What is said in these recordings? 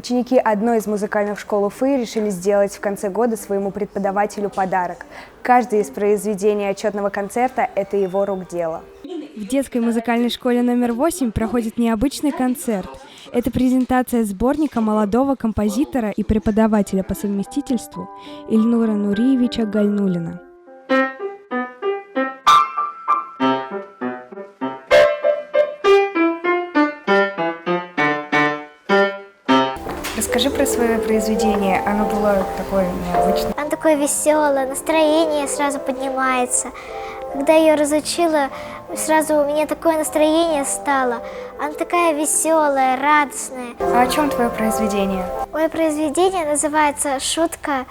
Ученики одной из музыкальных школ Уфы решили сделать в конце года своему преподавателю подарок. Каждое из произведений отчетного концерта – это его рук дело. В детской музыкальной школе номер 8 проходит необычный концерт. Это презентация сборника молодого композитора и преподавателя по совместительству Ильнура Нуриевича Гальнуллина. Расскажи про свое произведение, оно было такое необычное. Оно такое веселое, настроение сразу поднимается. Когда я ее разучила, сразу у меня такое настроение стало. Она такая веселая, радостная. А о чем твое произведение? Мое произведение называется «Шутка».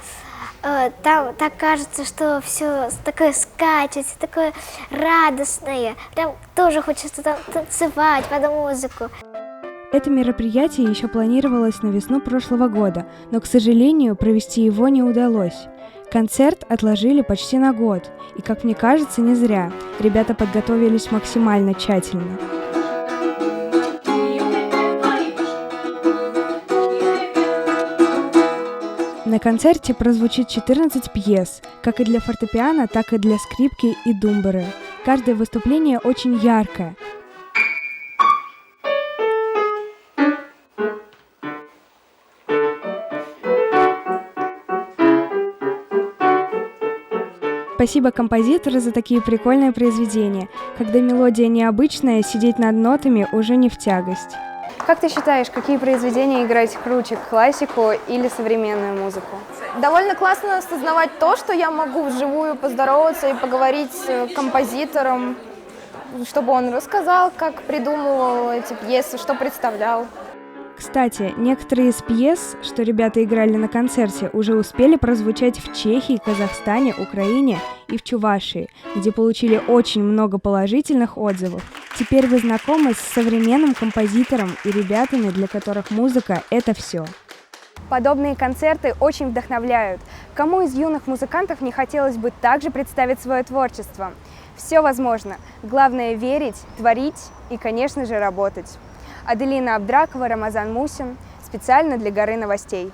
Там так кажется, что все такое скачет, такое радостное. Прям тоже хочется там танцевать под музыку. Это мероприятие еще планировалось на весну прошлого года, но, к сожалению, провести его не удалось. Концерт отложили почти на год, и, как мне кажется, не зря. Ребята подготовились максимально тщательно. На концерте прозвучит 14 пьес, как и для фортепиано, так и для скрипки и думбры. Каждое выступление очень яркое. Спасибо композитору за такие прикольные произведения. Когда мелодия необычная, сидеть над нотами уже не в тягость. Как ты считаешь, какие произведения играть круче, классику или современную музыку? Довольно классно осознавать то, что я могу вживую поздороваться и поговорить с композитором, чтобы он рассказал, как придумывал эти пьесы, что представлял. Кстати, некоторые из пьес, что ребята играли на концерте, уже успели прозвучать в Чехии, Казахстане, Украине и в Чувашии, где получили очень много положительных отзывов. Теперь вы знакомы с современным композитором и ребятами, для которых музыка – это все. Подобные концерты очень вдохновляют. Кому из юных музыкантов не хотелось бы также представить свое творчество? Все возможно. Главное – верить, творить и, конечно же, работать. Аделина Абдракова, Рамазан Мусин. Специально для «Горы новостей».